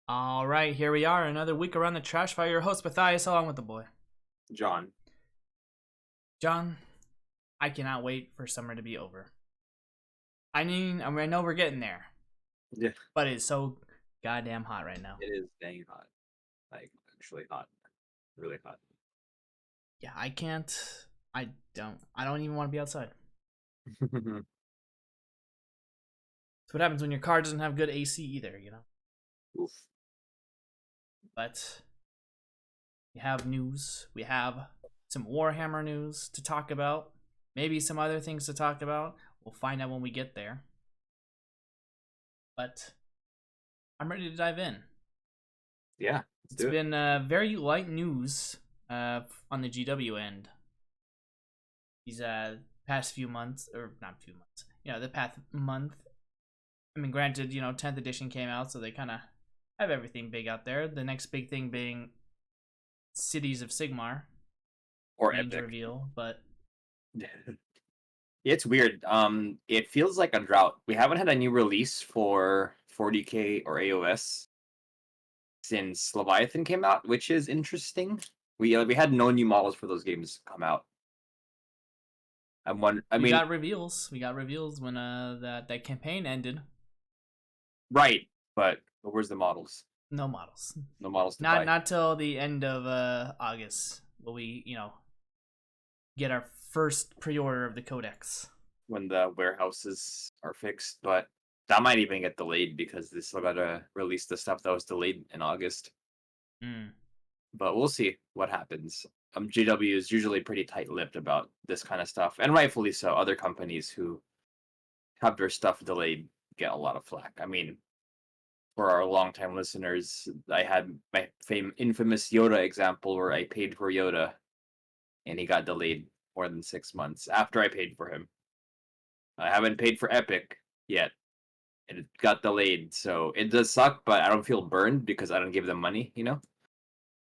All right, here we are, another week around the trash fire. Your host Matthias, along with the boy John. John. I cannot wait for summer to be over. I know we're getting there, Yeah, but it's so goddamn hot right now. it is dang hot. Like actually hot. Really hot. Yeah, I can't. I don't even want to be outside. It's what happens when your car doesn't have good AC either. Oof. But we have news. We have some Warhammer news to talk about. Maybe some other things to talk about. We'll find out when we get there. But I'm ready to dive in. Yeah, let's It's do it. been very light news on the GW end. These past few months, or not few months, the past month. I mean, granted, 10th edition came out, so they kind of have everything big out there. The next big thing being Cities of Sigmar, Or names epic. reveal, but It's weird. It feels like a drought. We haven't had a new release for 40K or AoS since Leviathan came out, which is interesting. We had no new models for those games come out. I we mean, got reveals. We got reveals when that campaign ended. right, but where's the models? No models. No models to Not buy. not till the end of August will we get our first pre-order of the codex. When the warehouses are fixed, but that might even get delayed because they still gotta release the stuff that was delayed in August. Mm. But we'll see what happens. GW is usually pretty tight-lipped about this kind of stuff, and rightfully so. Other companies who have their stuff delayed get a lot of flack. I mean, for our longtime listeners, I had my infamous Yoda example where I paid for Yoda, and he got delayed more than 6 months after I paid for him. I haven't paid for Epic yet, and it got delayed. So it does suck, but I don't feel burned because I don't give them money.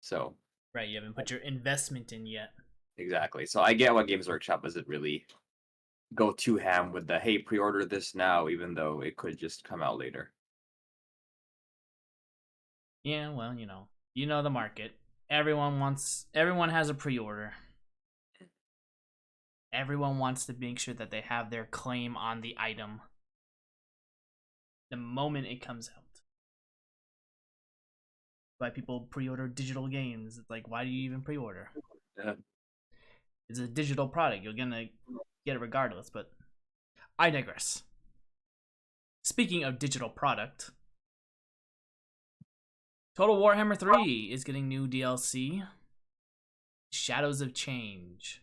So Right, you haven't put your investment in yet. exactly. So I get what Games Workshop doesn't really go too ham with the hey, pre-order this now, even though it could just come out later. Yeah, well, you know the market. Everyone has a pre-order. Everyone wants to make sure that they have their claim on the item the moment it comes out. Why people pre-order digital games? It's like, why do you even pre-order? Uh, It's a digital product. You're gonna get it regardless. But I digress. Speaking of digital product, Total Warhammer 3 is getting new DLC, Shadows of Change.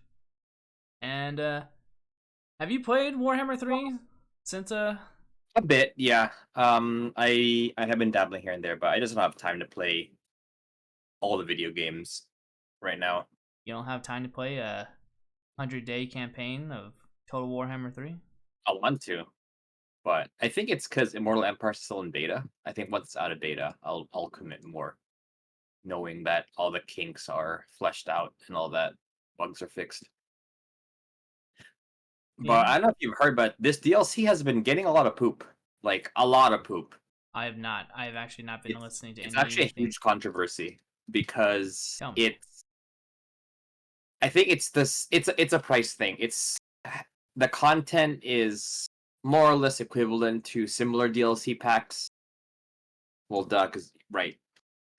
And have you played Warhammer 3 since a bit, yeah. I have been dabbling here and there, but I just don't have time to play all the video games right now. you don't have time to play a 100-day campaign of Total Warhammer 3? I want to, but I think it's because Immortal Empire is still in beta. I think once it's out of beta, I'll commit more, knowing that all the kinks are fleshed out and all that bugs are fixed. But Yeah, I don't know if you've heard, but this DLC has been getting a lot of poop, like a lot of poop. I have not. I have actually not been It's listening to it's actually a anything. huge controversy because Tell me. it's. I think it's this. It's a price thing. It's the content is more or less equivalent to similar DLC packs. Well, duh, because right.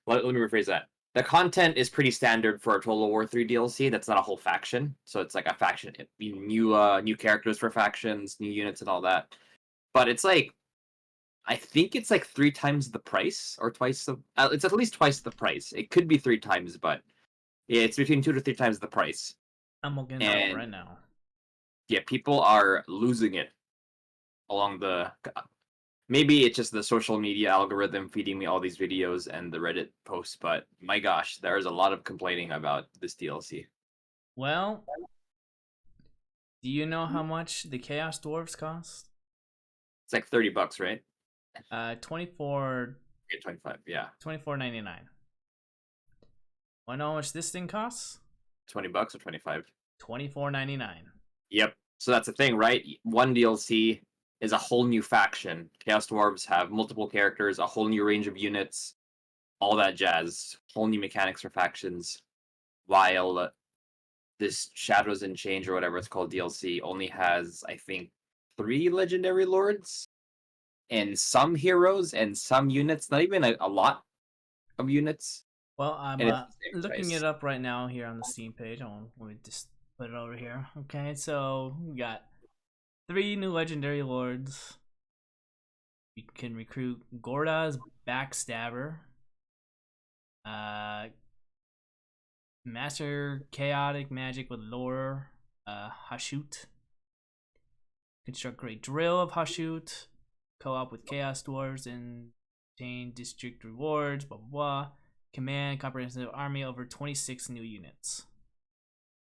Let me rephrase that. The content is pretty standard for a Total War 3 DLC. That's not a whole faction, so it's like a faction, new characters for factions, new units, and all that. But it's like I think it's like 3 times the price, or twice the. It's at least twice the price. It could be 3 times, but it's between 2 to 3 times the price. I'm looking it up And right now. yeah, people are losing it along the. Maybe it's just the social media algorithm feeding me all these videos and the Reddit posts, but my gosh, there's a lot of complaining about this DLC. Well, do you know how much the Chaos Dwarves cost? It's like $30, right? 24 Okay, 25, yeah. 24.99. Wanna know how much this thing costs? $20 or 25. 24.99. Yep. So that's the thing, right? One DLC is a whole new faction. Chaos Dwarves have multiple characters, a whole new range of units. all that jazz, whole new mechanics for factions, while this Shadows and Change or whatever it's called DLC only has, I think, 3 legendary lords and some heroes and some units, not even a lot of units, Well, I'm and it's the same looking price. it up right now here on the Steam page. Let me just put it over here. Okay, so we got 3 new legendary lords. You can recruit Gorda's Backstabber, uh, Master Chaotic Magic with Lore, Hashut. Construct Great Drill of Hashut. Co-op with Chaos Dwarves and obtain district rewards, blah blah blah. Command comprehensive army over 26 new units.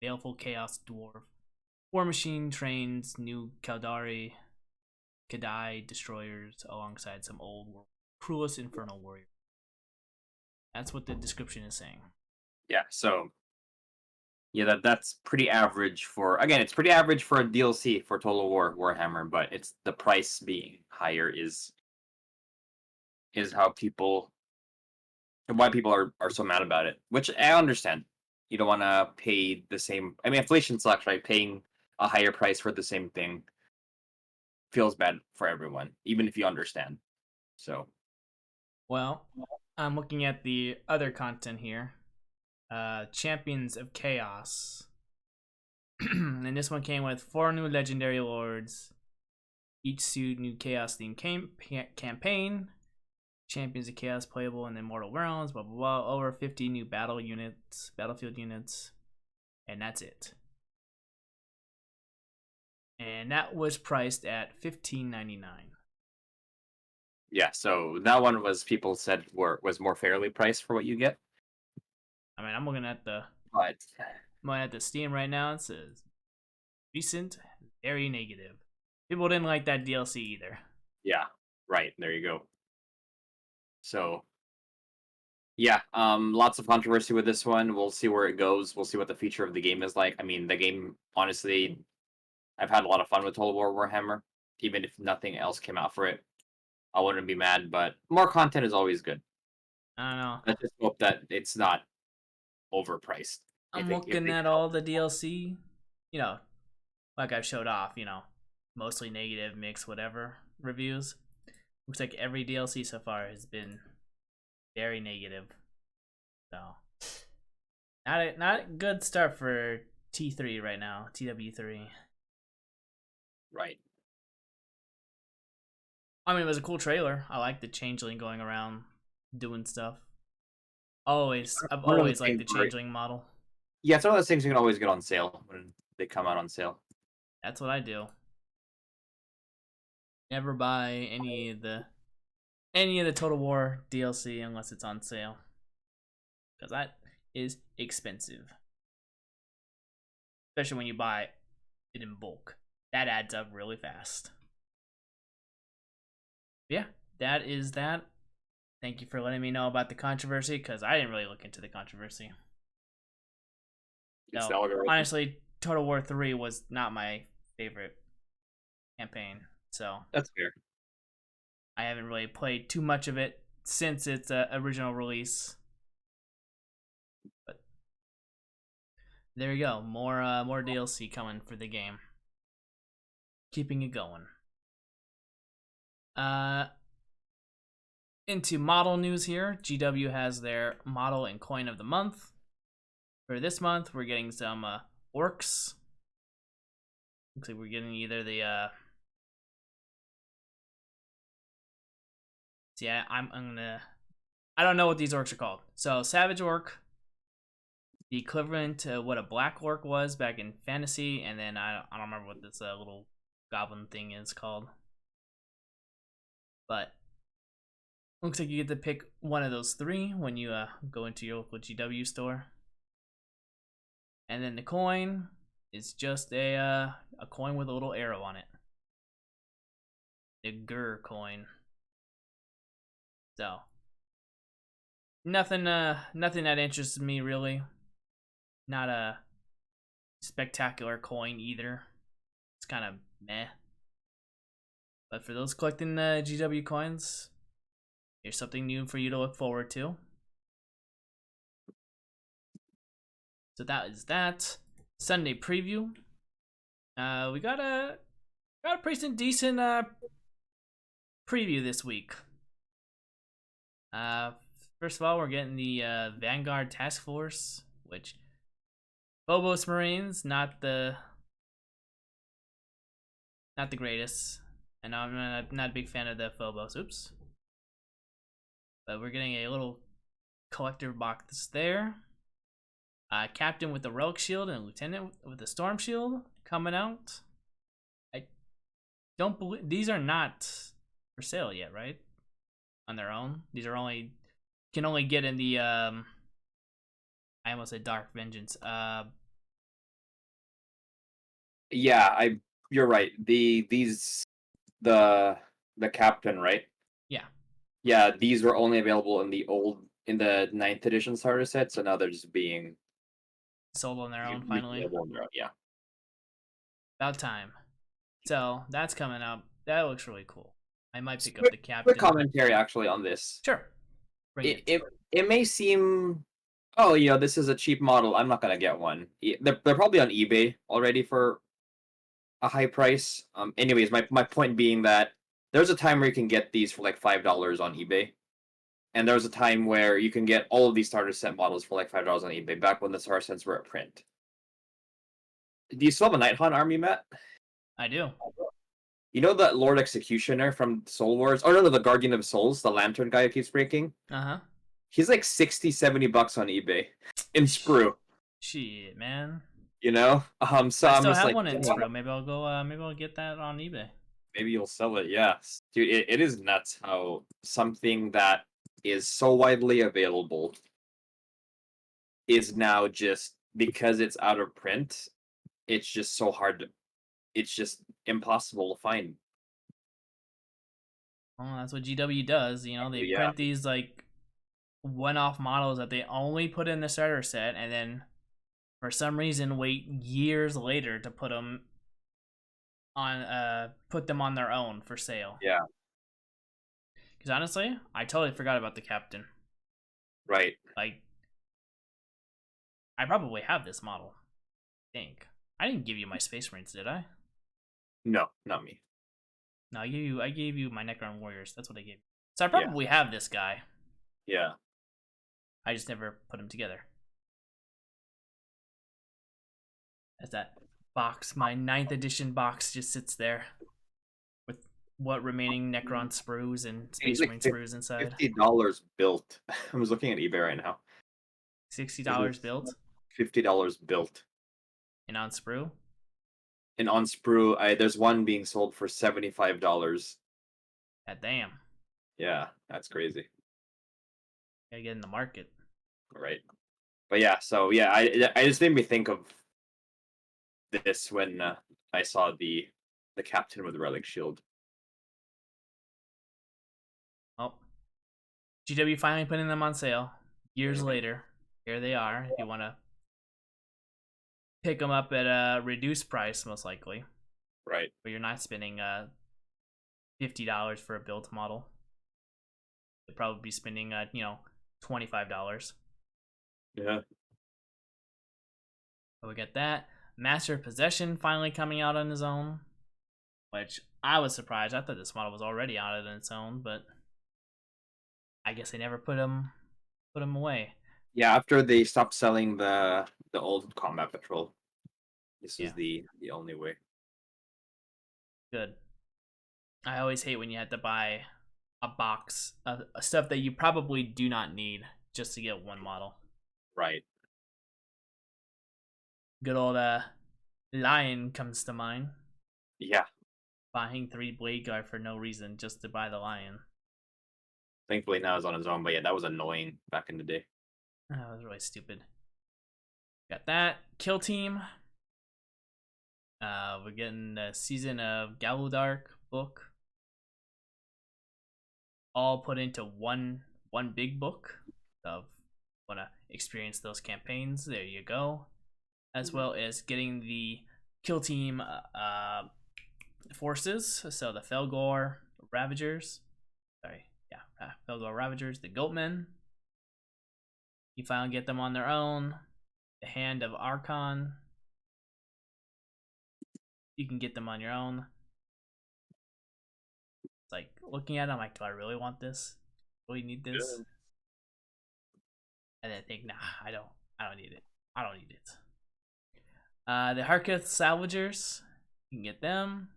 Baleful Chaos Dwarf. War Machine trains new Kaldari Kadai destroyers alongside some old world cruelest infernal warrior. That's what the description is saying. Yeah, so yeah, that's pretty average for, again, it's pretty average for a DLC for Total War Warhammer, but it's the price being higher is how people and why people are so mad about it, which I understand. You don't want to pay the same. I mean, inflation sucks, right? Paying a higher price for the same thing feels bad for everyone, even if you understand. So, Well, I'm looking at the other content here. Champions of Chaos. And this one came with 4 new legendary lords. Each suit new chaos themed campaign. Champions of Chaos playable in the Immortal Realms, blah blah blah. Over 50 new battlefield units. And that's it. And that was priced at $15.99. yeah, so that one was, people said, was more fairly priced for what you get. I mean, I'm looking at the But Steam right now. It says recent, very negative. People didn't like that DLC either. yeah, right, there you go. So yeah, lots of controversy with this one. We'll see where it goes. We'll see what the future of the game is like. I mean, the game, honestly, I've had a lot of fun with Total War Warhammer. Even if nothing else came out for it, I wouldn't be mad. But more content is always good. I don't know. Let's just hope that it's not overpriced. I'm If looking they at can help all the DLC, you know, like I've showed off, mostly negative, mixed, whatever reviews. Looks like every DLC so far has been very negative. So, not a good start for T3 right now, TW3. right. I mean, it was a cool trailer. I like the changeling going around doing stuff. I've One of the always liked the things where, changeling model. yeah, it's one of those things you can always get on sale when they come out on sale. That's what I do. Never buy any of the Total War DLC unless it's on sale, because that is expensive, especially when you buy it in bulk. That adds up really fast. Yeah, that is that. Thank you for letting me know about the controversy, because I didn't really look into the controversy. It's No, the algorithm. honestly, Total War 3 was not my favorite campaign, so That's fair. I haven't really played too much of it since its original release. But there you go, more DLC coming for the game, keeping it going. Into model news here. GW has their model and coin of the month. For this month, we're getting some orcs. Looks like we're getting either the yeah, I'm gonna, I don't know what these orcs are called. So Savage Orc, the equivalent to what a Black Orc was back in Fantasy, and then I don't remember what this little goblin thing is called. But looks like you get to pick one of those 3 when you go into your local GW store. And then the coin is just a coin with a little arrow on it. The Gur coin. So nothing that interests me really. Not a spectacular coin either. It's kind of meh. But for those collecting GW coins, here's something new for you to look forward to. So that is that. Sunday preview. We got a pretty decent preview this week. First of all, we're getting the Vanguard Task Force, which Phobos Marines, not the greatest, and I'm not a big fan of the Phobos. Oops. But we're getting a little collector box there. Captain with the Relic Shield and Lieutenant with the Storm Shield coming out. I don't believe these are not for sale yet, right? On their own. These are can only get in the I almost said Dark Vengeance. Yeah, you're right. The captain, right? Yeah. Yeah, these were only available in the 9th edition starter set, so now they're just being sold on their own finally. Yeah. About time. So that's coming up. That looks really cool. I might pick up the captain. Quick commentary actually on this. Sure. It may seem, oh, this is a cheap model, I'm not gonna get one. They're probably on eBay already for a high price. Anyways, my point being that there's a time where you can get these for like $5 on eBay. And there was a time where you can get all of these starter set models for like $5 on eBay, back when the starter sets were at print. Do you still have a Nighthaunt army, Matt? I do. You know that Lord Executioner from Soul Wars? Oh, no, the Guardian of Souls, the Lantern guy who keeps breaking? Uh-huh. He's like $60-$70 on eBay in Sprue. Shit, man. You know? So I still I'm just have like, one in Sprue. Maybe I'll go. Maybe I'll get that on eBay. Maybe you'll sell it. Yeah, dude, it is nuts how something that is so widely available is now just, because it's out of print, it's just so hard. It's just impossible to find. Well, that's what GW does. They print these like one-off models that they only put in the starter set, and then for some reason wait years later to put them on their own for sale. Yeah. Because honestly, I totally forgot about the captain. Right. Like, I probably have this model. I think I didn't give you my Space Marines, did I? No, not me. No, I gave you my Necron Warriors. That's what I gave you. So I probably have this guy. Yeah. I just never put him together. As that box, my 9th edition box, just sits there with what remaining Necron sprues and Space Marine sprues inside. $50 built. I was looking at eBay right now. $60 built. $50 built. And on sprue. And on sprue, there's one being sold for $75. God damn. Yeah, that's crazy. Gotta get in the market. Right. But yeah, so yeah, I just made me think of this when I saw the captain with the relic shield. Oh, GW finally putting them on sale. Years later, here they are. If you want to pick them up at a reduced price, most likely. Right. But you're not spending $50 for a built model. You'll probably be spending $25. Yeah. But we get that. Master of Possession finally coming out on his own, which I was surprised. I thought this model was already out on its own, but I guess they never put him away. Yeah, after they stopped selling the old Combat Patrol, this is the only way. Good. I always hate when you have to buy a box of stuff that you probably do not need just to get one model. Right. Good old Lion comes to mind. Yeah. Buying 3 Blade Guard for no reason just to buy the Lion. Thankfully now he's on his own, but yeah, that was annoying back in the day. That was really stupid. Got that. Kill Team. We're getting a season of Gallowdark book. All put into one big book of want to experience those campaigns. There you go. As well as getting the Kill Team forces. So the Felgor Ravagers. Felgor Ravagers, the Goatmen. You finally get them on their own. the Hand of Archon. You can get them on your own. It's like looking at it, I'm like, do I really want this? Do we need this? Yeah. And then I think, nah, I don't need it. I don't need it. The Harketh Salvagers, you can get them.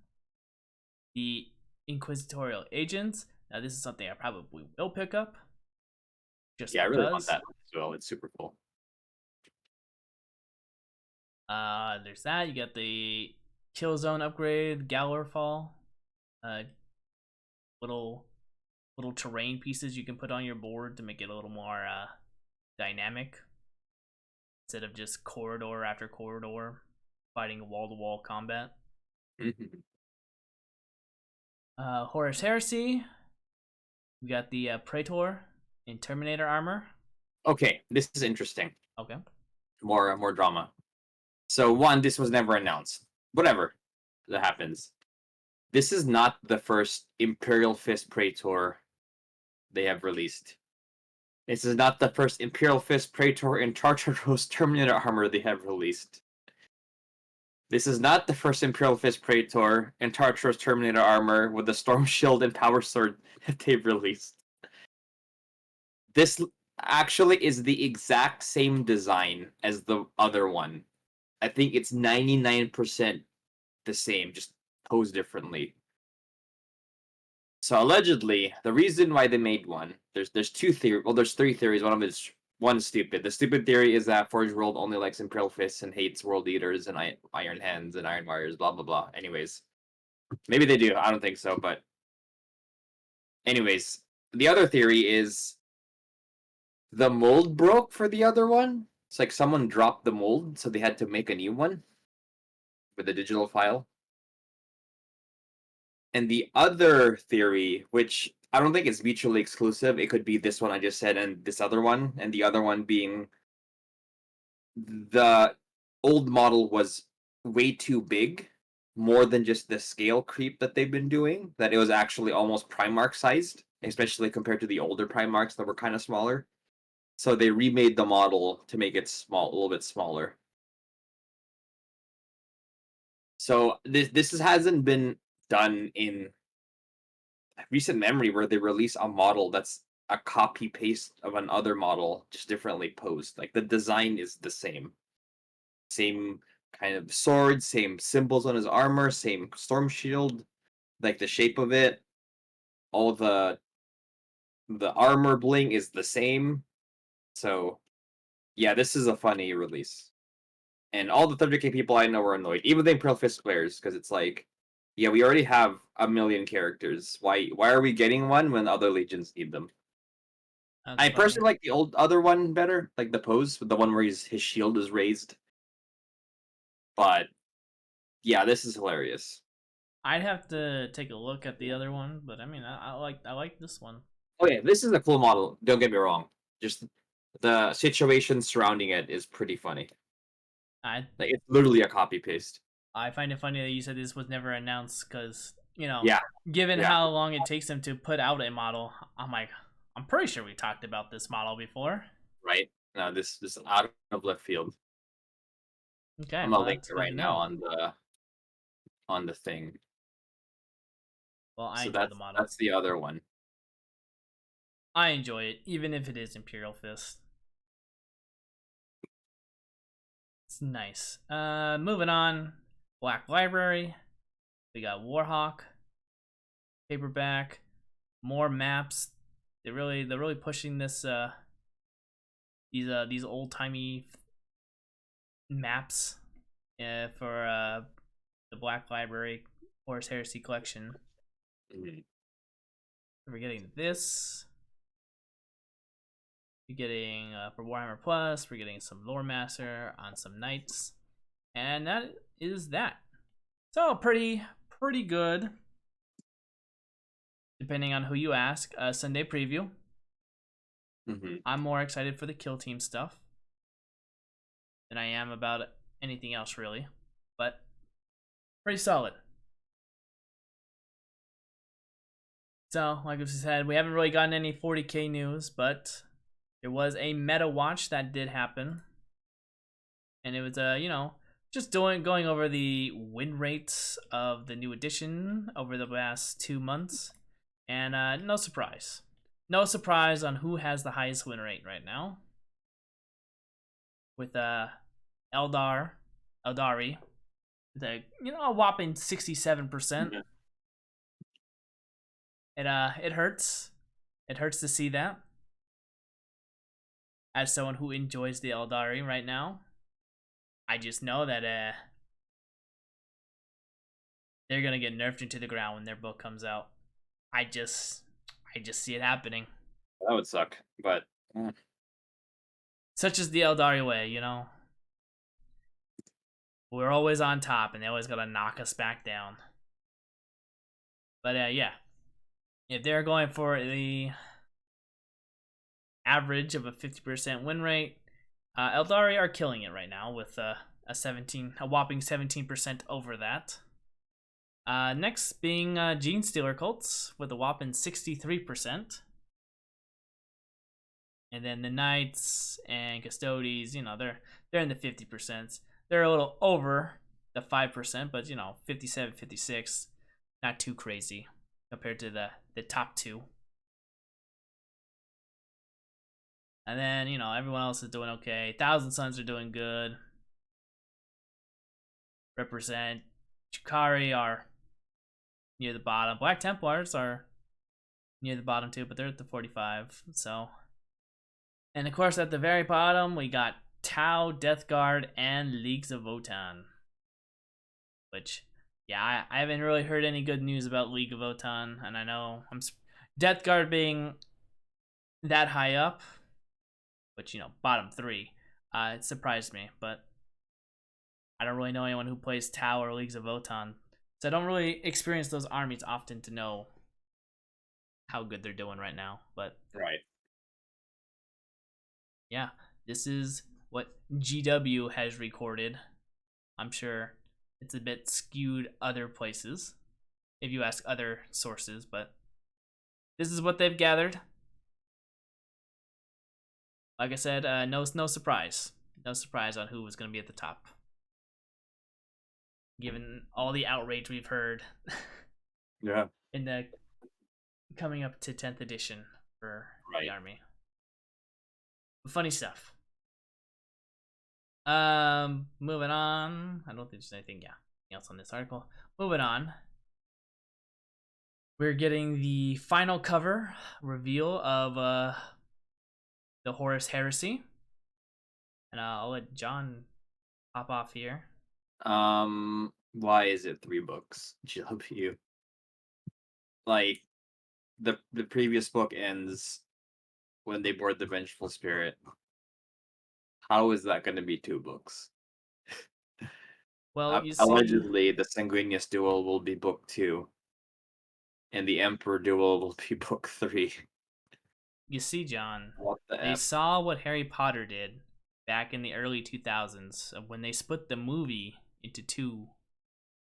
The Inquisitorial Agents. Now this is something I probably will pick up. Just I really want because. that as well. It's super cool. There's that. You got the Killzone upgrade, Galorfall. Uh, little terrain pieces you can put on your board to make it a little more dynamic instead of just corridor after corridor fighting wall-to-wall combat. Horus Heresy. We got the Praetor in Terminator armor. Okay, this is interesting. Okay. More drama. So one, this was never announced. Whatever that happens. This is not the first Imperial Fist Praetor they have released. This is not the first Imperial Fist Praetor in Tartaros Terminator armor they have released. This is not the first Imperial Fist Praetor in Tartaros Terminator armor with the Storm Shield and Power Sword that they've released. This actually is the exact same design as the other one. I think it's 99% the same, just posed differently. So allegedly, the reason why they made one, there's two theories. Well, there's three theories. One of them is one stupid. The stupid theory is that Forge World only likes Imperial Fists and hates World Eaters and Iron Hands and Iron Warriors. Blah blah blah. Anyways, maybe they do. I don't think so, but anyways, the other theory is the mold broke for the other one. It's like someone dropped the mold, so they had to make a new one with a digital file. And the other theory, which I don't think is mutually exclusive, it could be this one I just said and this other one, and the other one being the old model was way too big, more than just the scale creep that they've been doing, that it was actually almost Primarch sized, especially compared to the older Primarchs that were kind of smaller. So they remade the model to make it small, a little bit smaller. So this hasn't been done in recent memory where they release a model that's a copy paste of another model, just differently posed. Like the design is the same kind of sword, same symbols on his armor, same storm shield, like the shape of it. All the armor bling is the same. So yeah, this is a funny release. And all the 30K people I know are annoyed, even the Imperial Fist players, because it's like, yeah, we already have a million characters. Why are we getting one when other legions need them? That's I funny. personally like the old other one better, like the pose, the one where his shield is raised. But yeah, this is hilarious. I'd have to take a look at the other one, but I mean, I like this one. Oh yeah, this is a cool model. Don't get me wrong. Just the situation surrounding it is pretty funny. I Like it's literally a copy paste. I find it funny that you said this was never announced because Yeah, given yeah. how long it takes them to put out a model, I'm pretty sure we talked about this model before. Right. No, this is out of left field. Okay, I'm well gonna link that's it good to right now know. on the thing. Well, I So enjoy the model. that's the other one. I enjoy it, even if it is Imperial Fist. It's nice. Moving on. Black Library. We got Warhawk. Paperback. More maps. They're really pushing this these old timey maps for the Black Library Horus Heresy collection. Mhm. We're getting this. We're getting for Warhammer Plus. We're getting some Lore Master on some Knights, and that is that. So pretty good, depending on who you ask. Sunday preview. I'm more excited for the Kill Team stuff than I am about anything else really, but pretty solid. So, like I said, we haven't really gotten any 40K news, but there was a meta watch that did happen. and it was just going over the win rates of the new edition over the last 2 months, and no surprise on who has the highest win rate right now, with Eldari, with a whopping 67%. Yeah. It hurts. It hurts to see that. As someone who enjoys the Eldari right now, I just know that they're gonna get nerfed into the ground when their book comes out. I just see it happening. That would suck, but Such as the Eldari way, We're always on top, and they always gotta knock us back down. But yeah, if they're going for the average of a 50% win rate, Eldari are killing it right now with a whopping 17% over that. Next being Gene Stealer Cults with a whopping 63%. And then the Knights and Custodes, they're in the 50%. They're a little over the 5%, but 57, 56, not too crazy compared to the top two. And then, everyone else is doing okay. Thousand Sons are doing good. Represent Chikari are near the bottom. Black Templars are near the bottom too, but they're at the 45. So, and of course, at the very bottom, we got Tau, Death Guard, and Leagues of Votann. Which, yeah, I haven't really heard any good news about League of Votann, and I know Death Guard being that high up, which bottom 3, it surprised me, but I don't really know anyone who plays Tau or Leagues of Votann, so I don't really experience those armies often to know how good they're doing right now. But right, yeah, this is what GW has recorded. I'm sure it's a bit skewed other places if you ask other sources, but this is what they've gathered. Like I said, no surprise. No surprise on who was going to be at the top, given all the outrage we've heard. yeah, in the coming up to 10th edition for right. the army. Funny stuff. Moving on. I don't think there's anything else on this article. Moving on. We're getting the final cover reveal of the Horus heresy. And I'll let John hop off here. Why is it 3 books? GW. Like, the previous book ends when they board the Vengeful Spirit. How is that going to be 2 books? Well, you see, allegedly, the Sanguinius duel will be book 2, and the Emperor duel will be book 3. You see, John, What the they F? saw what Harry Potter did back in the early 2000s when they split the movie into two,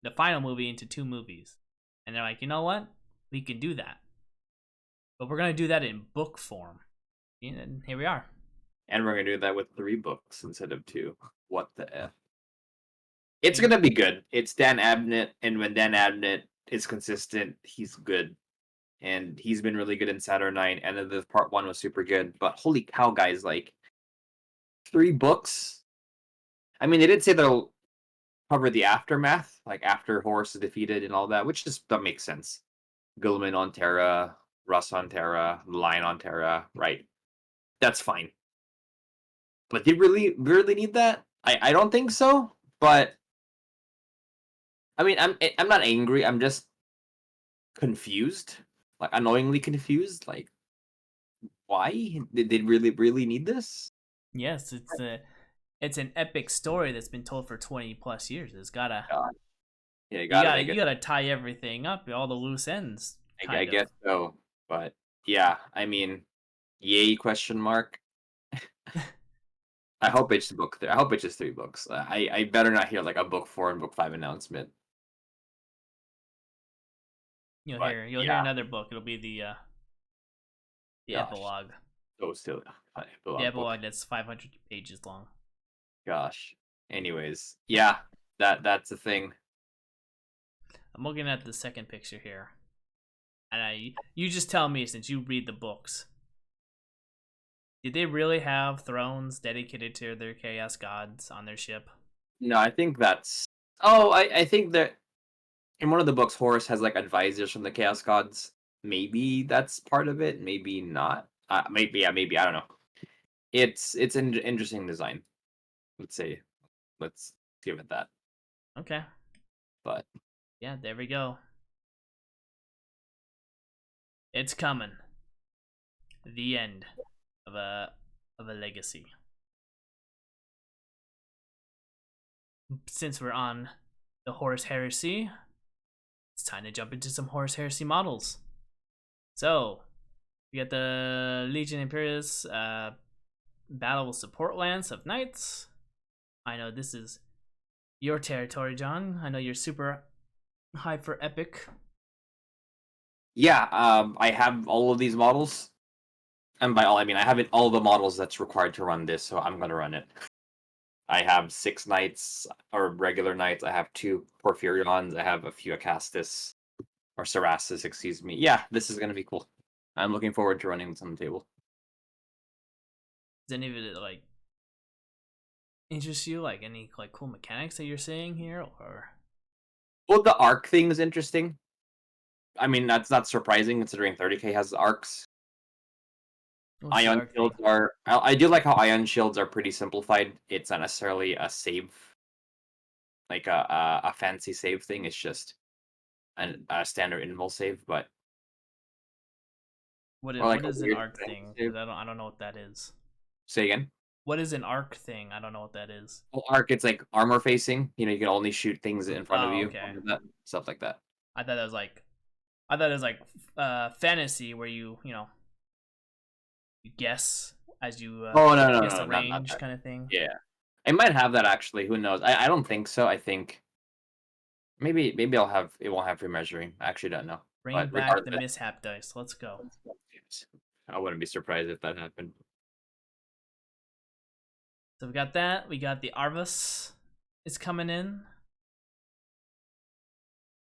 the final movie into 2 movies. And they're like, you know what? We can do that. But we're going to do that in book form. And here we are. And we're going to do that with 3 books instead of 2. What the F? It's going to be good. It's Dan Abnett, and when Dan Abnett is consistent, he's good. And he's been really good in Saturnine, and then the part 1 was super good. But holy cow, guys, like, 3 books? I mean, they did say they'll cover the aftermath, like after Horus is defeated and all that, which that makes sense. Guilliman on Terra, Russ on Terra, Lion on Terra, right? That's fine. But they really need that? I don't think so. But I mean, I'm not angry. I'm just confused, like annoyingly confused. Like, why did they really need this? Yes, it's an epic story that's been told for 20 plus years. It's gotta, God. Yeah, you gotta tie everything up, all the loose ends. I guess so, but yeah, I mean, yay? Question mark. I hope it's book 3. I hope it's just 3 books. I better not hear like a book 4 and book 5 announcement. You'll But, hear another book. It'll be the Gosh. epilogue. So still The epilogue that's 500 pages long. Gosh. Anyways, yeah, that's a thing. I'm looking at the second picture here, and you just tell me since you read the books. Did they really have thrones dedicated to their chaos gods on their ship? No, I think that's. Oh, I think that in one of the books, Horus has like advisors from the Chaos Gods. Maybe that's part of it. Maybe not. Maybe yeah. Maybe I don't know. It's an interesting design. Let's say. Let's give it that. Okay. But Yeah, there we go. It's coming. The end of a legacy. Since we're on the Horus heresy, it's time to jump into some Horus heresy models. So we got the Legion Imperius Battle Support Lance of Knights. I know this is your territory, John. I know you're super hyped for Epic. yeah, I have all of these models, and by all I mean I have all the models that's required to run this, so I'm gonna run it. I have 6 knights or regular knights. I have 2 Porphyrions. I have a few Acastus or Cerastus, excuse me. Yeah, this is gonna be cool. I'm looking forward to running this on the table. Does any of it like interest you? Like any like cool mechanics that you're seeing here, or Well, the arc thing is interesting. I mean, that's not surprising considering 30k has arcs. what's the Ion arc thing? shields are. I do like how ion shields are pretty simplified. It's not necessarily a save, like a fancy save thing. It's just a standard invul save, but or like What a is an weird arc fancy thing? save. Because I don't know what that is. Say again. What is an arc thing? I don't know what that is. Well, arc, it's like armor facing. You can only shoot things in front of Oh, you, okay. stuff like that. I thought it was like I thought it was like fantasy where you guess as you Oh no, no, guess no, the no, not range that. kind of thing. Yeah, it might have that actually. Who knows? I don't think so. I think maybe I'll have it won't have free measuring. I actually don't know. Bring But back the regardless, mishap dice. Let's go. I wouldn't be surprised if that happened. So we got that. We got the Arvus is coming in.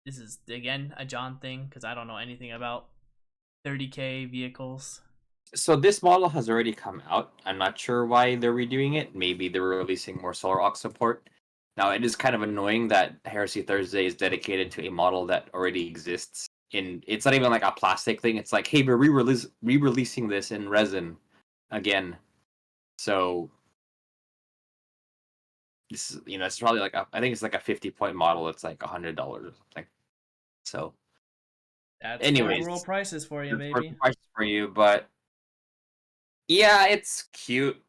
This is again a John thing because I don't know anything about 30k vehicles. So this model has already come out. I'm not sure why they're redoing it. Maybe they're releasing more Solar Aux support. Now it is kind of annoying that Heresy Thursday is dedicated to a model that already exists. It's not even like a plastic thing. It's like, hey, we're re-releasing this in resin again. So this is, it's probably like I think it's like a 50-point model. It's like $100 or something. So, That's first world anyways, prices for you, that's worth baby. the price for you. But yeah, it's cute.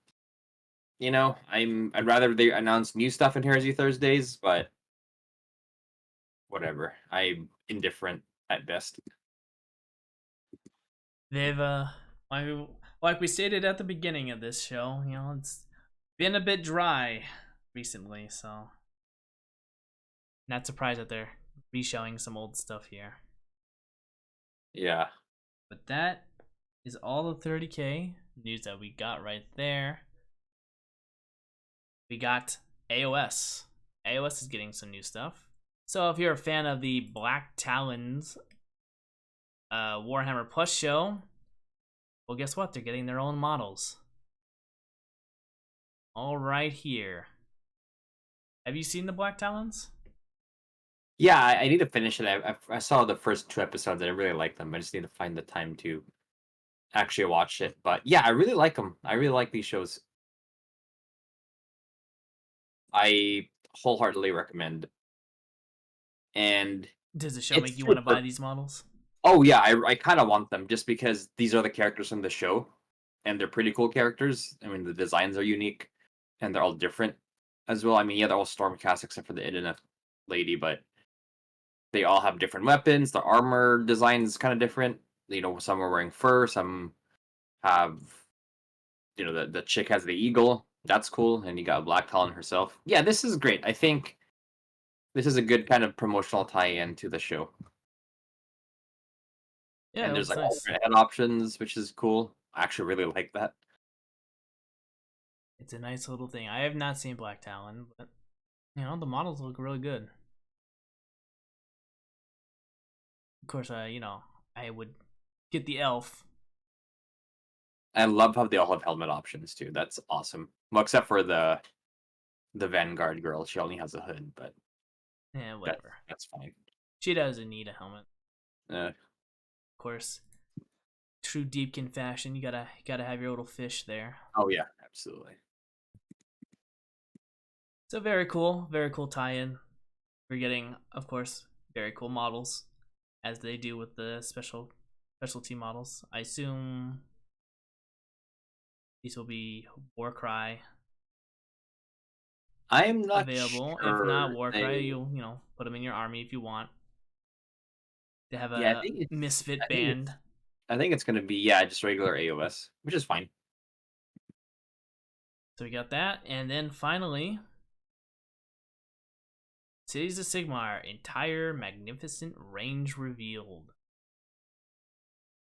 I'd rather they announce new stuff in Heresy Thursdays, but whatever. I'm indifferent at best. They've like we stated at the beginning of this show, it's been a bit dry recently, so not surprised that they're re-showing some old stuff here. Yeah. But that is all the 30k news that we got right there. We got AoS. AoS is getting some new stuff. So if you're a fan of the Black Talons Warhammer Plus show, well, guess what? They're getting their own models. All right here. Have you seen the Black Talons? Yeah, I need to finish it. I saw the first 2 episodes. I really like them. I just need to find the time to actually watch it. But yeah, I really like them. I really like these shows. I wholeheartedly recommend. And Does the show it's make you want to buy super. these models? Oh yeah, I kind of want them just because these are the characters from the show, and they're pretty cool characters. I mean, the designs are unique, and they're all different as well. I mean, yeah, they're all Stormcast except for the internet lady, but they all have different weapons. The armor design is kind of different. Some are wearing fur, some have, the chick has the eagle. That's cool, and you got Black Talon herself. Yeah, this is great. I think this is a good kind of promotional tie-in to the show. Yeah, And it there's looks like nice. alternate head options, which is cool. I actually really like that. It's a nice little thing. I have not seen Black Talon, but The models look really good. Of course, I would get the elf. I love how they all have helmet options too. That's awesome. Well, except for the Vanguard girl, she only has a hood, but Yeah, whatever. that's fine. She doesn't need a helmet. Uh, Of course, true Deepkin fashion, you gotta have your little fish there. oh yeah, absolutely. So very cool tie-in. We're getting, of course, very cool models, as they do with the specialty models. I assume these will be Warcry I'm not available. If not sure. Warcry, you'll put them in your army if you want. They have Yeah, a misfit I think band. it's gonna be just regular AoS, which is fine. So we got that, and then finally, Cities of Sigmar entire magnificent range revealed.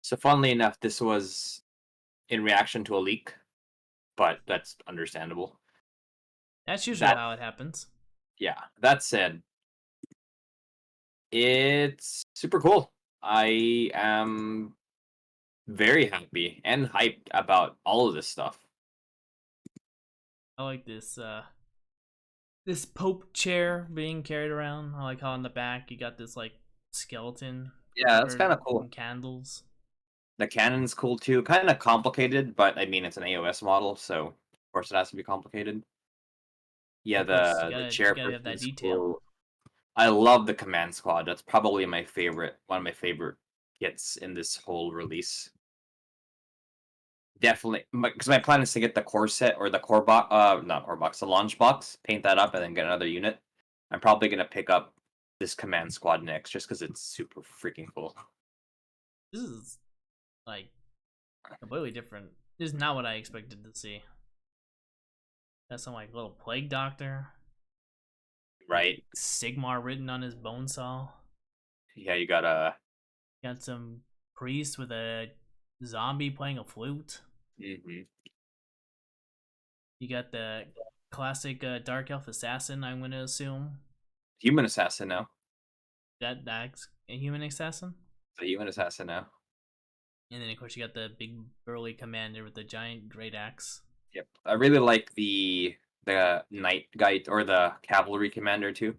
So funnily enough, this was in reaction to a leak, but that's understandable. That's usually That how it happens. Yeah. That said, it's super cool. I am very happy and hyped about all of this stuff. I like this Pope chair being carried around. I like how on the back you got this like skeleton Yeah, that's covered kind of cool. in candles. The cannon's cool too. Kind of complicated, but I mean it's an AOS model, so of course it has to be complicated. Yeah, Of course, the you gotta have chairperson that is detail. cool. I love the command squad. That's probably my favorite, one of my favorite kits in this whole release. Definitely, because my plan is to get the core set or the core box, not core box, the launch box, paint that up, and then get another unit. I'm probably gonna pick up this command squad next, just because it's super freaking cool. This is like completely different. This is not what I expected to see. Got some like little plague doctor, like Right? Sigmar written on his bone saw. Yeah, you gotta. Got some priest with a zombie playing a flute. Mhm. You got the classic dark elf assassin. I'm gonna assume Human assassin now. that's a human assassin. The human assassin now. And then of course you got the big burly commander with the giant great axe. Yep. I really like the knight guide or the cavalry commander too.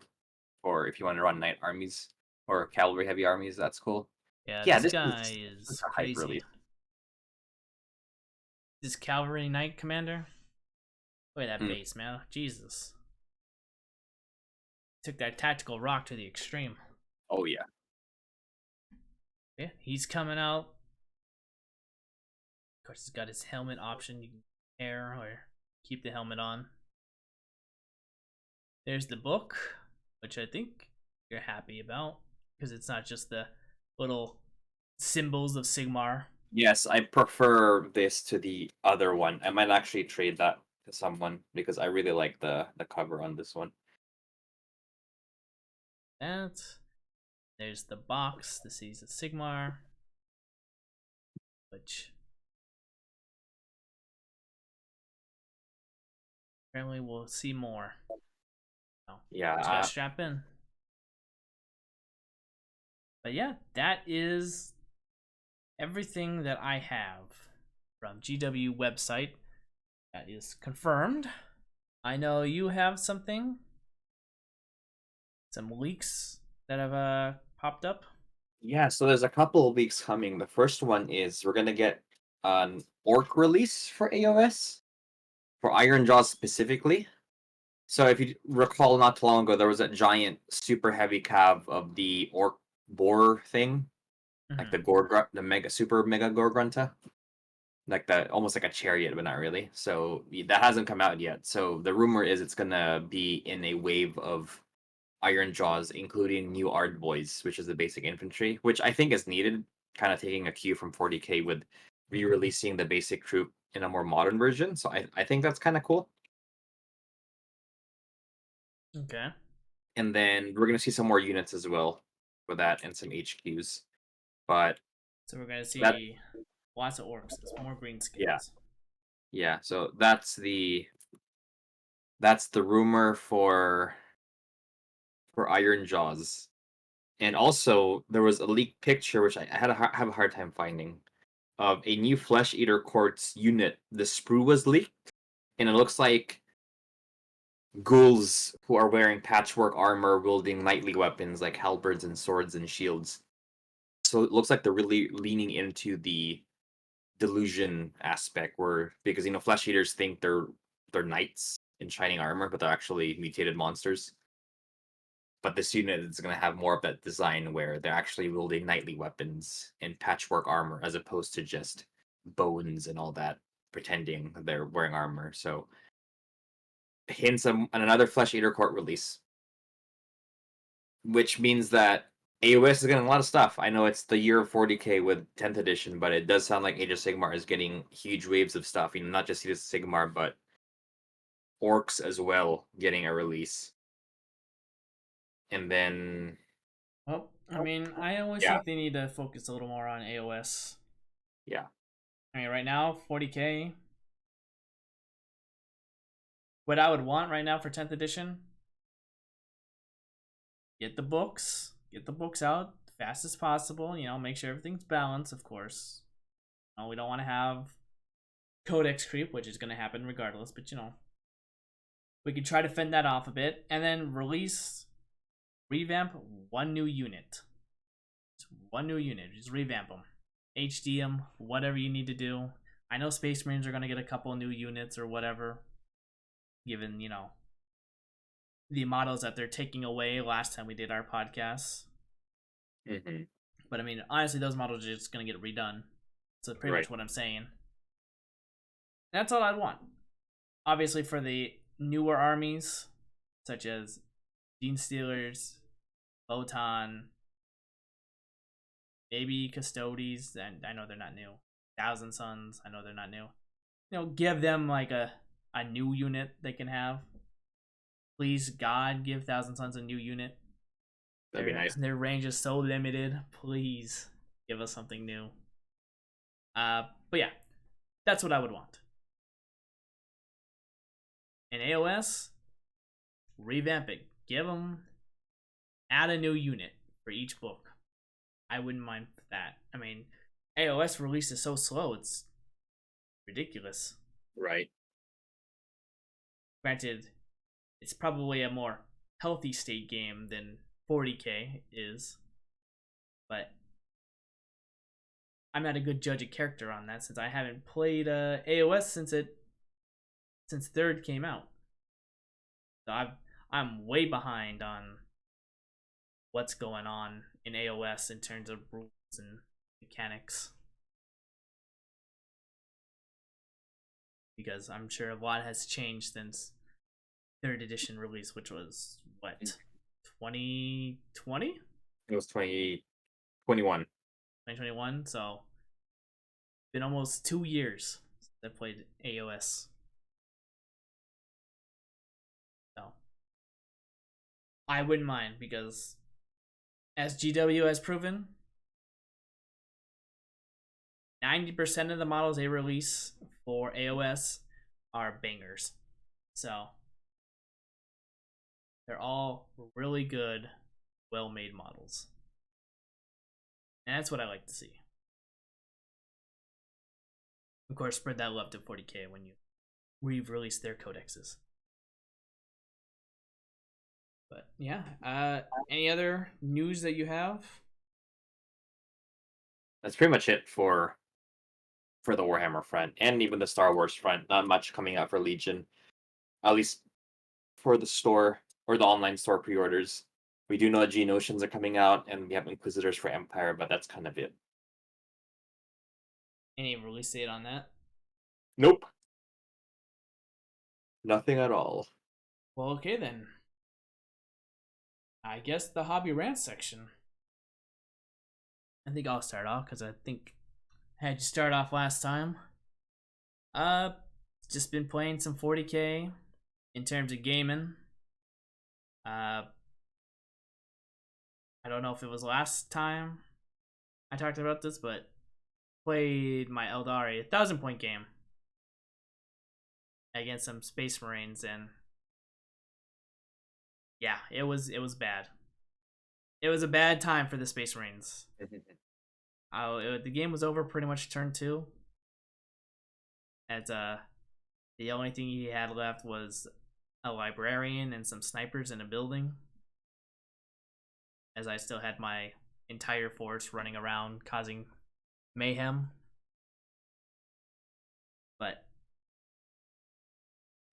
Or if you want to run knight armies or cavalry heavy armies, that's cool. Yeah, Yeah, this this guy is is a hype crazy. release. This cavalry knight commander. Look at that Mm. base, man. Jesus. Took that tactical rock to the extreme. Oh yeah. Yeah, he's coming out. Of course, he's got his helmet option. You can wear or keep the helmet on. There's the book, which I think you're happy about because it's not just the little symbols of Sigmar. Yes, I prefer this to the other one. I might actually trade that to someone because I really like the cover on this one. That. There's the box, the Seas of Sigmar, which apparently we'll see more. So, Yeah, just gotta strap in. But yeah, that is everything that I have from GW website. That is confirmed. I know you have some leaks that have popped up. yeah. So there's a couple of weeks coming. The first one is we're gonna get an orc release for AOS for Iron Jaws specifically. So if you recall, not too long ago, there was a giant, super heavy cav of the orc boar thing, like the the mega Gorgrunta, like the almost like a chariot, but not really. So that hasn't come out yet. So the rumor is it's gonna be in a wave of Iron Jaws, including new Ard Boys, which is the basic infantry, which I think is needed. Kind of taking a cue from 40k with re-releasing the basic troop in a more modern version. So I think that's kind of cool. Okay. And then we're gonna see some more units as well with that and some HQs. But So we're gonna that see lots of orcs. It's more yeah, greenskins. yeah. So that's the rumor for for Iron Jaws. And also, there was a leaked picture, which I had have a hard time finding, of a new Flesh Eater Court's unit. The sprue was leaked, and it looks like ghouls who are wearing patchwork armor, wielding knightly weapons like halberds and swords and shields. So it looks like they're really leaning into the delusion aspect, where because Flesh Eaters think they're knights in shining armor, but they're actually mutated monsters. But this unit is going to have more of that design where they're actually wielding knightly weapons and patchwork armor as opposed to just bones and all that, pretending they're wearing armor. So hints on another Flesh Eater Court release, which means that AoS is getting a lot of stuff. I know it's the year of 40k with 10th edition, but it does sound like Age of Sigmar is getting huge waves of stuff. Not just Age of Sigmar, but Orcs as well getting a release. And then, Well, I mean, I always yeah, think they need to focus a little more on AoS. yeah, I mean, right now, 40k. What I would want right now for 10th edition, get the books out fast as possible. Make sure everything's balanced, of course. We don't want to have codex creep, which is going to happen regardless, but we could try to fend that off a bit, and then revamp one new unit. Just revamp them. HD them, whatever you need to do. I know Space Marines are going to get a couple new units or whatever, given, the models that they're taking away last time we did our podcasts. mm-hmm. But I mean, honestly, those models are just going to get redone. So pretty much what I'm saying. That's all I'd want. Obviously, for the newer armies, such as Gene Stealers, Photon, maybe Custodes, and I know they're not new. Thousand Sons, I know they're not new. Give them like a new unit they can have. Please, God, give Thousand Sons a new unit. That'd be nice. Their range is so limited. Please give us something new. But yeah, that's what I would want. In AoS, revamp it. Add a new unit for each book. I wouldn't mind that. I mean, AoS release is so slow, it's ridiculous. Right. Granted, it's probably a more healthy state game than 40k is, but I'm not a good judge of character on that since I haven't played AoS since third came out. So I'm way behind on what's going on in AoS in terms of rules and mechanics. Because I'm sure a lot has changed since third edition release, which was what, 2020? It was 2021. 2021. So been almost 2 years since I played AoS. So I wouldn't mind because, as GW has proven, 90% of the models they release for AoS are bangers. So they're all really good, well-made models. And that's what I like to see. Of course, spread that love to 40k when you re-release their codexes. But yeah, any other news that you have? That's pretty much it for the Warhammer front, and even the Star Wars front. Not much coming out for Legion, at least for the store or the online store pre-orders. We do know that Geonosians are coming out, and we have Inquisitors for Empire, but that's kind of it. Any release date on that? Nope. Nothing at all. Well, okay then. I guess the hobby rant section. I think I'll start off because I think I had you start off last time. Just been playing some 40k in terms of gaming. I don't know if it was last time I talked about this, but played my Eldari 1,000-point game against some Space Marines, and Yeah, it was bad. It was a bad time for the Space Marines. The game was over pretty much turn 2. As the only thing he had left was a librarian and some snipers in a building. As I still had my entire force running around causing mayhem. But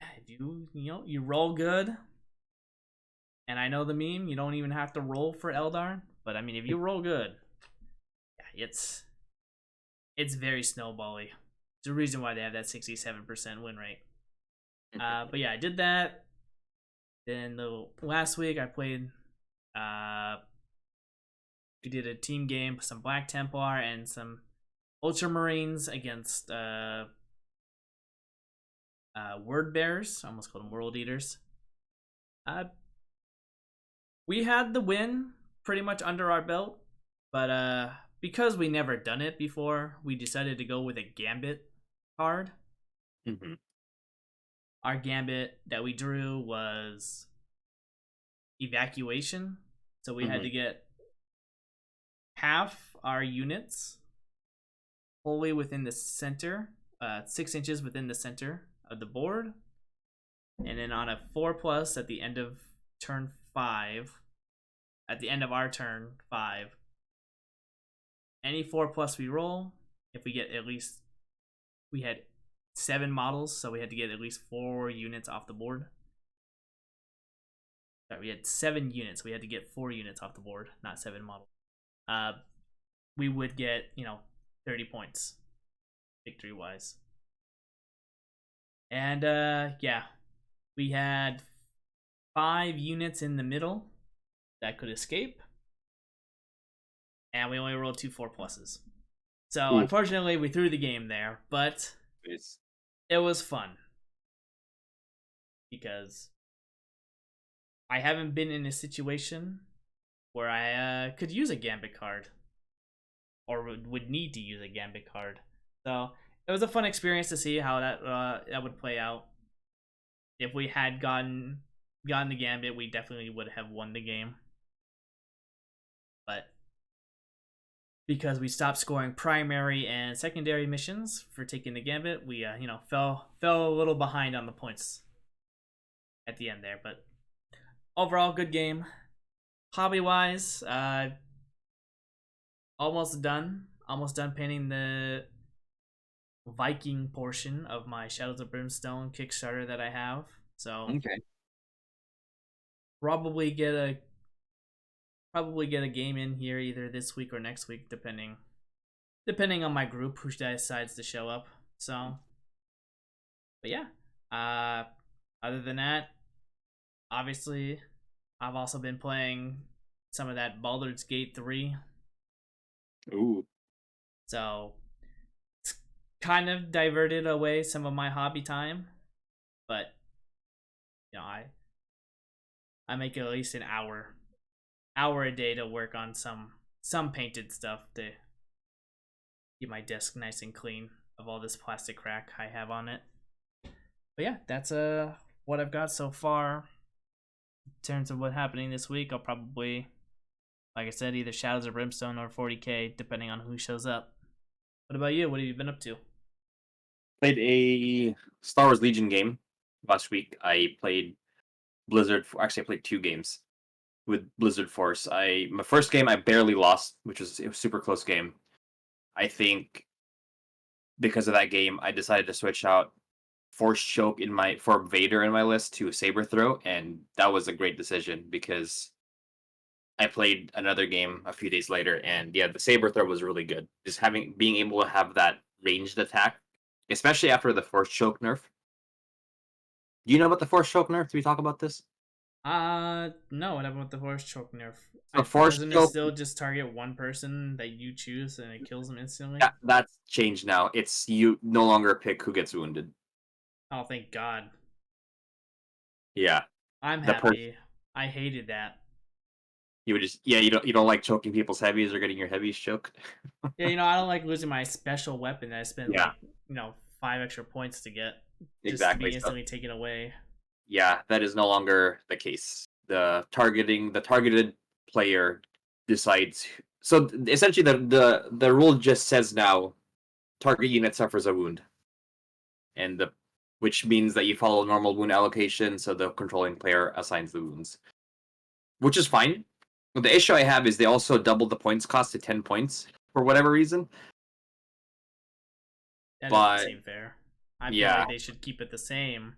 if you roll good, and I know the meme, you don't even have to roll for Eldar. But I mean, if you roll good, yeah, it's very snowbally. There's a reason why they have that 67% win rate. But yeah, I did that. Then the last week I played. We did a team game, some Black Templar and some Ultramarines against Word Bearers. I almost called them World Eaters. We had the win pretty much under our belt, but because we never done it before, we decided to go with a Gambit card. Mm-hmm. Our Gambit that we drew was Evacuation, so we had to get half our units wholly within the center, 6 inches within the center of the board, and then on a 4+ at the end of turn 5, at the end of our turn 5, any 4+ we roll, if we get at least, we had 7 models, so we had to get at least 4 units off the board. Sorry, we had 7 units, we had to get 4 units off the board, not 7 models. We would get 30 points victory wise. And yeah, we had 5 units in the middle that could escape, and we only rolled 2 4+. So unfortunately we threw the game there, but it was fun because I haven't been in a situation where I could use a Gambit card or would need to use a Gambit card. So it was a fun experience to see how that would play out. If we had gotten the Gambit, we definitely would have won the game. But because we stopped scoring primary and secondary missions for taking the Gambit, we fell a little behind on the points at the end there. But overall, good game. Hobby wise, almost done painting the Viking portion of my Shadows of Brimstone Kickstarter that I have. So probably get a game in here either this week or next week, depending on my group who decides to show up. So, but yeah, other than that, obviously, I've also been playing some of that Baldur's Gate 3. Ooh. So it's kind of diverted away some of my hobby time, but I make at least an hour a day to work on some painted stuff to keep my desk nice and clean of all this plastic crack I have on it. But yeah, that's what I've got so far in terms of what's happening this week. I'll probably, like I said, either Shadows of Brimstone or 40k, depending on who shows up. What about you? What have you been up to? Played a Star Wars Legion game last week. I played Blizzard. Actually, I played 2 games with Blizzard Force. My first game I barely lost, which was a super close game. I think because of that game, I decided to switch out Force Choke for Vader in my list to Saber Throw, and that was a great decision because I played another game a few days later, and yeah, the Saber Throw was really good. Just being able to have that ranged attack, especially after the Force Choke nerf. Do you know about the Force Choke nerf? Did we talk about this? No, what about the Force Choke nerf? Doesn't it still just target one person that you choose and it kills them instantly? Yeah, that's changed now. It's you no longer pick who gets wounded. Oh, thank God. Yeah. I'm happy. I hated that. You would just you don't like choking people's heavies or getting your heavies choked. Yeah, I don't like losing my special weapon that I spent 5 extra points to get. Exactly. Just to be instantly taken away. Yeah, that is no longer the case. the targeted player decides. So essentially, the rule just says now target unit suffers a wound, and the which means that you follow normal wound allocation, so the controlling player assigns the wounds, which is fine. But the issue I have is they also doubled the points cost to 10 points for whatever reason. That doesn't But seem fair. I feel yeah, like they should keep it the same.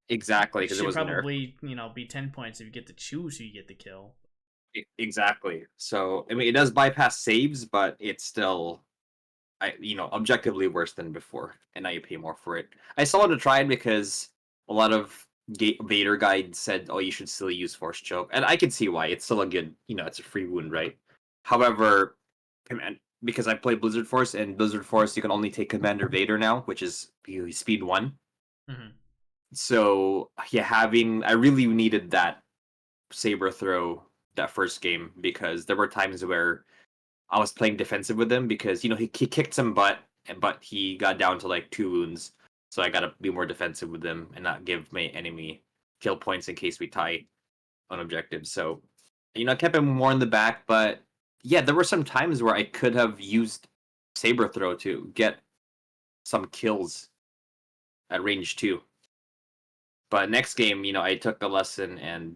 exactly, It because it should was a nerf. probably, be 10 points if you get to choose who you get to kill. Exactly. So I mean, it does bypass saves, but it's still, objectively worse than before, and now you pay more for it. I still want to try it because a lot of Vader guides said, "Oh, you should still use Force Choke," and I can see why. It's still a good, it's a free wound, right? However, because I play Blizzard Force, and Blizzard Force you can only take Commander Vader now, which is speed 1. Mm-hmm. So yeah, I really needed that saber throw that first game because there were times where I was playing defensive with him because he kicked some butt, but he got down to like 2 wounds. So I gotta be more defensive with him and not give my enemy kill points in case we tie on objectives. So I kept him more in the back, but yeah, there were some times where I could have used saber throw to get some kills at range 2. But next game, I took the lesson and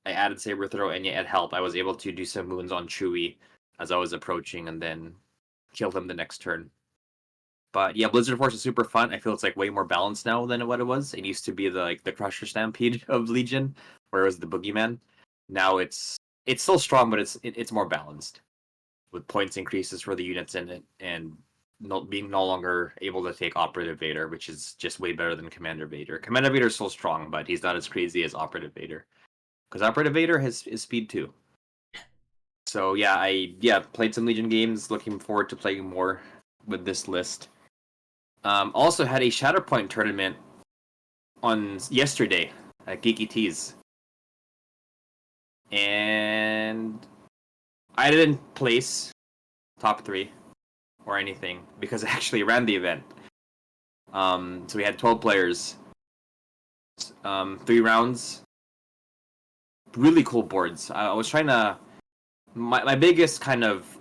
I added saber throw, and yeah, it helped. I was able to do some wounds on Chewie as I was approaching, and then kill him the next turn. But yeah, Blizzard Force is super fun. I feel it's like way more balanced now than what it was. It used to be the Crusher Stampede of Legion, where it was the Boogeyman. Now it's still strong, but it's more balanced with points increases for the units in it, and being no longer able to take Operative Vader, which is just way better than Commander Vader. Commander Vader is still strong, but he's not as crazy as Operative Vader because Operative Vader is speed 2. So yeah, I played some Legion games. Looking forward to playing more with this list. Also had a Shatterpoint tournament on yesterday at Geeky Tees, and I didn't place top 3 or anything because I actually ran the event. So we had 12 players, 3 rounds, really cool boards. I was trying to my biggest kind of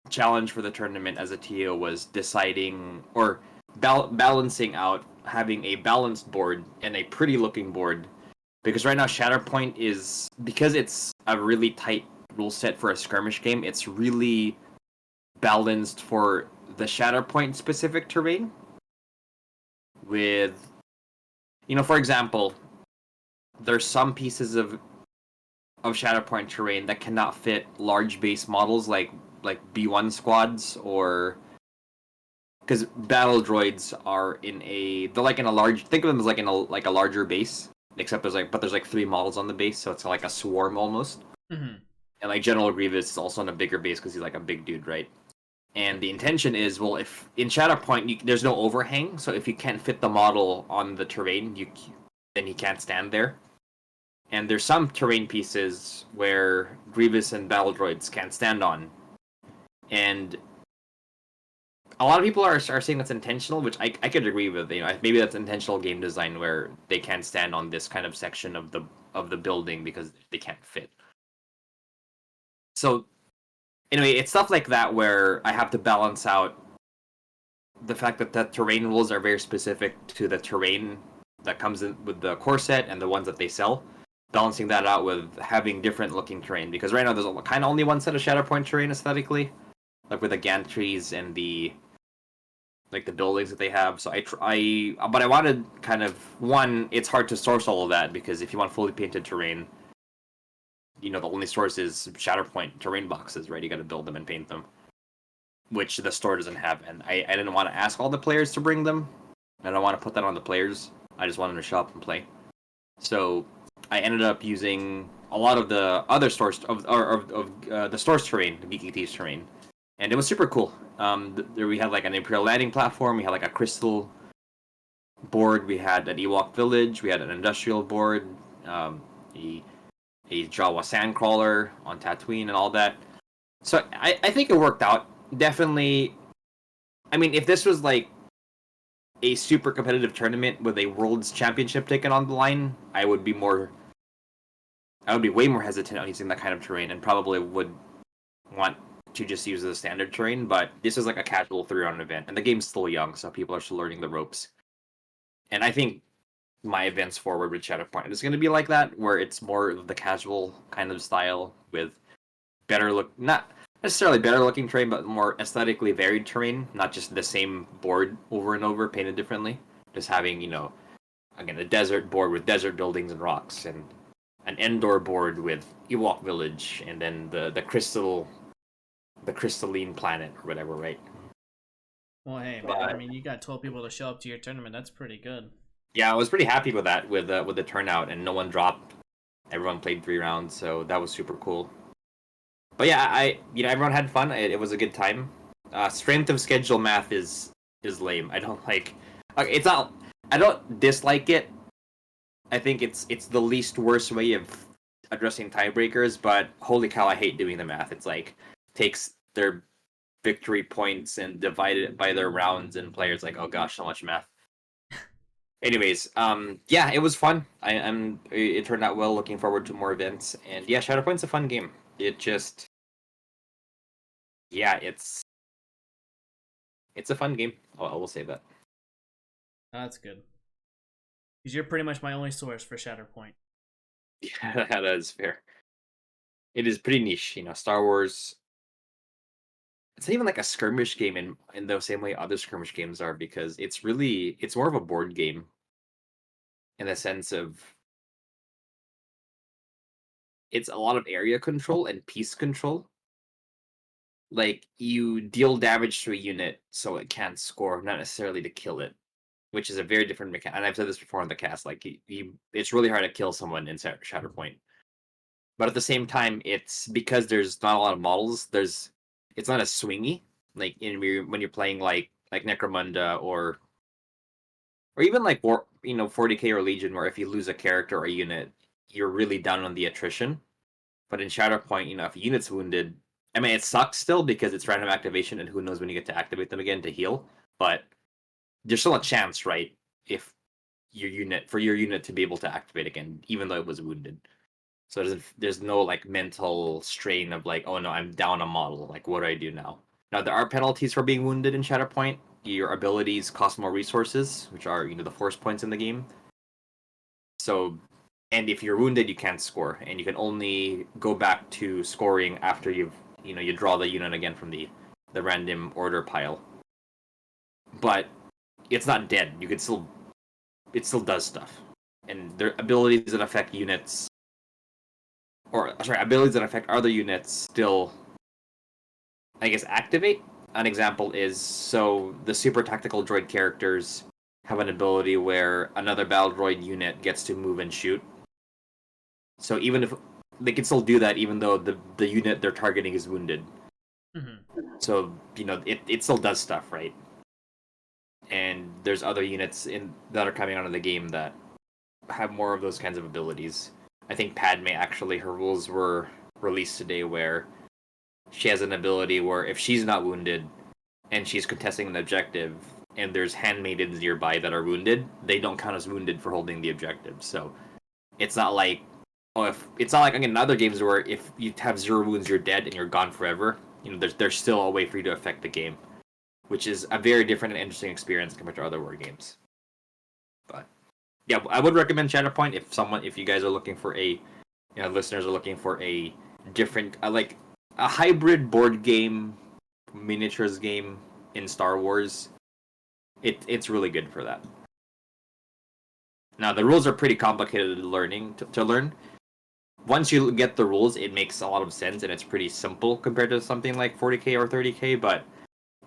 challenge for the tournament as a TO was deciding or balancing out having a balanced board and a pretty looking board, because right now Shatterpoint is, because it's a really tight rule set for a skirmish game, it's really balanced for the Shatterpoint specific terrain with, for example, there's some pieces of Shatterpoint terrain that cannot fit large base models like B1 squads, or because battle droids are they're like in a large, think of them as like in a larger base, except there's like 3 models on the base, so it's like a swarm almost. Mm-hmm. And like General Grievous is also on a bigger base because he's like a big dude, right? And the intention is, well, if in Shatterpoint there's no overhang, so if you can't fit the model on the terrain, then he can't stand there. And there's some terrain pieces where Grievous and battle droids can't stand on, and a lot of people are saying that's intentional, which I could agree with. Maybe that's intentional game design where they can't stand on this kind of section of the building because they can't fit. So anyway, it's stuff like that where I have to balance out the fact that the terrain rules are very specific to the terrain that comes in with the core set and the ones that they sell. Balancing that out with having different looking terrain, because right now there's kind of only one set of Shatterpoint terrain aesthetically, like with the gantries and the buildings that they have. So but I wanted kind of, one, it's hard to source all of that because if you want fully painted terrain, the only source is Shatterpoint terrain boxes, right? You got to build them and paint them, which the store doesn't have. And I didn't want to ask all the players to bring them. I don't want to put that on the players. I just wanted to show up and play. So I ended up using a lot of the other stores of the store's terrain, the Geeky Thieves terrain, and it was super cool. There we had like an Imperial landing platform, we had like a crystal board, we had an Ewok village, we had an industrial board, a Jawa sandcrawler on Tatooine, and all that. So I think it worked out. Definitely, I mean, if this was like a super competitive tournament with a world's championship ticket on the line, I would be more I would be way more hesitant on using that kind of terrain, and probably would want to just use the standard terrain. But this is like a casual 3-round event, and the game's still young, so people are still learning the ropes. And I think my advance forward with Shatterpoint is going to be like that, where it's more of the casual kind of style with better look, not necessarily better looking terrain, but more aesthetically varied terrain, not just the same board over and over painted differently. Just having, again, a desert board with desert buildings and rocks, and an Endor board with Ewok Village, and then the crystalline planet or whatever, right? Well, hey man, I mean, you got 12 people to show up to your tournament. That's pretty good. Yeah, I was pretty happy with that, with the turnout, and no one dropped. Everyone played 3 rounds, so that was super cool. But yeah, everyone had fun. It was a good time. Strength of schedule math is lame. I don't like. It's not. I don't dislike it. I think it's the least worst way of addressing tiebreakers. But holy cow, I hate doing the math. It's like takes their victory points and divide it by their rounds, and players like, oh gosh, so much math. Anyways, yeah, it was fun. It turned out well. Looking forward to more events, and yeah, Shatterpoint's a fun game. It just, yeah, it's a fun game. I will say that. That's good. Because you're pretty much my only source for Shatterpoint. Yeah, that is fair. It is pretty niche, Star Wars. It's not even like a skirmish game in the same way other skirmish games are, because it's more of a board game in the sense of it's a lot of area control and piece control. Like, you deal damage to a unit so it can't score, not necessarily to kill it, which is a very different mechanic. And I've said this before on the cast, like, it's really hard to kill someone in Shatterpoint. But at the same time, it's because there's not a lot of models. It's not as swingy. Like when you're playing like Necromunda or even like 40k or Legion, where if you lose a character or a unit, you're really down on the attrition. But in Shatterpoint, if a unit's wounded, I mean, it sucks still because it's random activation, and who knows when you get to activate them again to heal. But there's still a chance, right? If your unit to be able to activate again, even though it was wounded. So there's no like mental strain of like, oh no, I'm down a model. Like, what do I do now? Now there are penalties for being wounded in Shatterpoint. Your abilities cost more resources, which are the force points in the game. So, and if you're wounded, you can't score, and you can only go back to scoring after you draw the unit again from the random order pile. But it's not dead. It still does stuff, and there are abilities that affect units, or sorry, abilities that affect other units still, I guess, activate. An example is, so the super tactical droid characters have an ability where another battle droid unit gets to move and shoot. So even if they can still do that, even though the unit they're targeting is wounded. Mm-hmm. So it still does stuff, right? And there's other units that are coming out of the game that have more of those kinds of abilities. I think Padme, actually, her rules were released today, where she has an ability where if she's not wounded and she's contesting an objective and there's handmaidens nearby that are wounded, they don't count as wounded for holding the objective. So it's not like, again, in other games where if you have 0 wounds, you're dead and you're gone forever. There's still a way for you to affect the game, which is a very different and interesting experience compared to other war games. But yeah, I would recommend Shatterpoint if you guys are looking for listeners are looking for a different, like a hybrid board game, miniatures game in Star Wars. It's really good for that. Now the rules are pretty complicated to learn. Once you get the rules, it makes a lot of sense, and it's pretty simple compared to something like 40k or 30k. But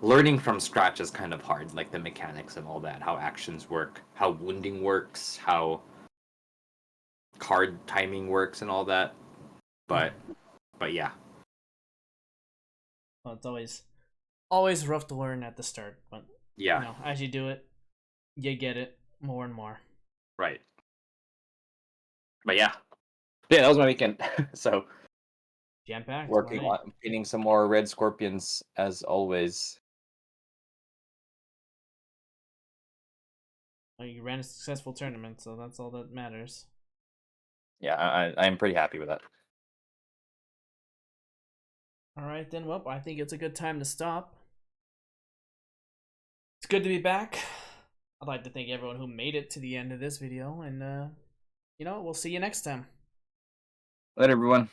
learning from scratch is kind of hard, like the mechanics and all that, how actions work, how wounding works, how card timing works, and all that. But yeah. Well, it's always rough to learn at the start, but Yeah. as you do it, you get it more and more. Right. But yeah, that was my weekend. So Jam packed. working on painting some more red scorpions as always. Well, you ran a successful tournament, so that's all that matters. yeah, I'm pretty happy with that. All right, then. Well, I think it's a good time to stop. It's good to be back. I'd like to thank everyone who made it to the end of this video, and we'll see you next time. Later, everyone.